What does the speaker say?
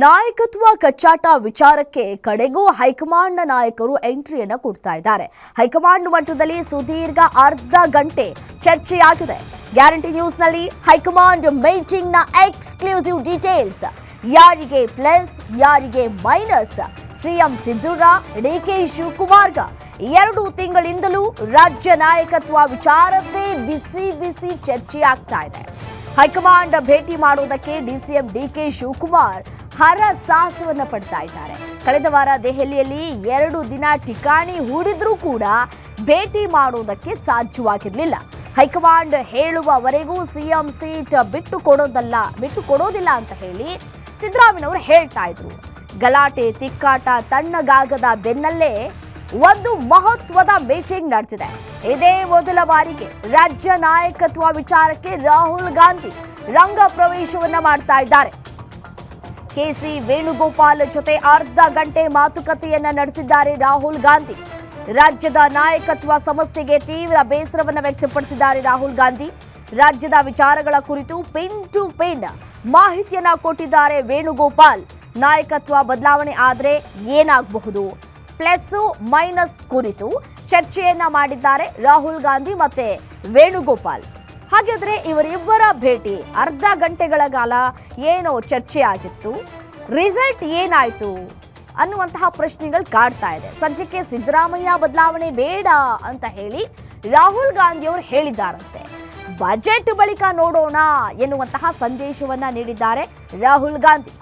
ನಾಯಕತ್ವ ಕಚ್ಚಾಟ ವಿಚಾರಕ್ಕೆ ಕಡೆಗೂ ಹೈಕಮಾಂಡ್ ನಾಯಕರು ಎಂಟ್ರಿಯನ್ನ ಕೊಡ್ತಾ ಇದ್ದಾರೆ. ಹೈಕಮಾಂಡ್ ಮಟ್ಟದಲ್ಲಿ ಸುದೀರ್ಘ ಅರ್ಧ ಗಂಟೆ ಚರ್ಚೆಯಾಗಿದೆ. ಗ್ಯಾರಂಟಿ ನ್ಯೂಸ್ನಲ್ಲಿ ಹೈಕಮಾಂಡ್ ಮೀಟಿಂಗ್ ನ ಎಕ್ಸ್ಕ್ಲೂಸಿವ್ ಡೀಟೇಲ್ಸ್. ಯಾರಿಗೆ ಪ್ಲಸ್ ಯಾರಿಗೆ ಮೈನಸ್, ಸಿಎಂ ಸಿದ್ದುಗ ಡಿಕೆ ಶಿವಕುಮಾರ್ಗ 2 ತಿಂಗಳಿಂದಲೂ ರಾಜ್ಯ ನಾಯಕತ್ವ ವಿಚಾರದ್ದೇ ಬಿಸಿ ಚರ್ಚೆಯಾಗ್ತಾ ಇದೆ. ಹೈಕಮಾಂಡ್ ಭೇಟಿ ಮಾಡುವುದಕ್ಕೆ ಡಿಸಿಎಂ ಡಿಕೆ ಶಿವಕುಮಾರ್ ಹರಸಾಹಸವನ್ನ ಪಡ್ತಾ ಇದ್ದಾರೆ. ಕಳೆದ ವಾರ ದೆಹಲಿಯಲ್ಲಿ 2 ದಿನ ಠಿಕಾಣಿ ಹೂಡಿದ್ರೂ ಕೂಡ ಭೇಟಿ ಮಾಡುವುದಕ್ಕೆ ಸಾಧ್ಯವಾಗಿರಲಿಲ್ಲ. ಹೈಕಮಾಂಡ್ ಹೇಳುವವರೆಗೂ ಸಿಎಂ ಸೀಟ್ ಬಿಟ್ಟು ಕೊಡೋದಿಲ್ಲ ಅಂತ ಹೇಳಿ ಸಿದ್ದರಾಮಯ್ಯನವರು ಹೇಳ್ತಾ ಇದ್ರು. ಗಲಾಟೆ ತಿಕ್ಕಾಟ ತಣ್ಣಗಾಗದ ಬೆನ್ನಲ್ಲೇ ಒಂದು ಮಹತ್ವದ ಮೀಟಿಂಗ್ ನಡೆದಿದೆ. ಇದೇ ಮೊದಲ ಬಾರಿಗೆ ರಾಜ್ಯ ನಾಯಕತ್ವ ವಿಚಾರಕ್ಕೆ ರಾಹುಲ್ ಗಾಂಧಿ ರಂಗ ಪ್ರವೇಶವನ್ನ ಮಾಡ್ತಾ ಇದ್ದಾರೆ. ಕೆಸಿ ವೇಣುಗೋಪಾಲ್ ಜೊತೆ ಅರ್ಧ ಗಂಟೆ ಮಾತುಕತೆಯನ್ನ ನಡೆಸಿದ್ದಾರೆ ರಾಹುಲ್ ಗಾಂಧಿ. ರಾಜ್ಯದ ನಾಯಕತ್ವ ಸಮಸ್ಯೆಗೆ ತೀವ್ರ ಬೇಸರವನ್ನ ವ್ಯಕ್ತಪಡಿಸಿದ್ದಾರೆ ರಾಹುಲ್ ಗಾಂಧಿ. ರಾಜ್ಯದ ವಿಚಾರಗಳ ಕುರಿತು ಪಿನ್ ಟು ಪಿನ್ ಮಾಹಿತಿಯನ್ನ ಕೊಟ್ಟಿದ್ದಾರೆ ವೇಣುಗೋಪಾಲ್. ನಾಯಕತ್ವ ಬದಲಾವಣೆ ಆದ್ರೆ ಏನಾಗಬಹುದು, ಪ್ಲಸ್ ಮೈನಸ್ ಕುರಿತು ಚರ್ಚೆಯನ್ನ ಮಾಡಿದ್ದಾರೆ ರಾಹುಲ್ ಗಾಂಧಿ ಮತ್ತೆ ವೇಣುಗೋಪಾಲ್. ಹಾಗಾದ್ರೆ ಇವರಿಬ್ಬರ ಭೇಟಿ ಅರ್ಧ ಗಂಟೆಗಳ ಕಾಲ ಏನೋ ಚರ್ಚೆ ಆಗಿತ್ತು, ರಿಸಲ್ಟ್ ಏನಾಯ್ತು ಅನ್ನುವಂತಹ ಪ್ರಶ್ನೆಗಳು ಕಾಡ್ತಾ ಇದೆ. ಸದ್ಯಕ್ಕೆ ಸಿದ್ದರಾಮಯ್ಯ ಬದಲಾವಣೆ ಬೇಡ ಅಂತ ಹೇಳಿ ರಾಹುಲ್ ಗಾಂಧಿ ಅವರು ಹೇಳಿದ್ದಾರಂತೆ. ಬಜೆಟ್ ಬಳಿಕ ನೋಡೋಣ ಎನ್ನುವಂತಹ ಸಂದೇಶವನ್ನ ನೀಡಿದ್ದಾರೆ ರಾಹುಲ್ ಗಾಂಧಿ.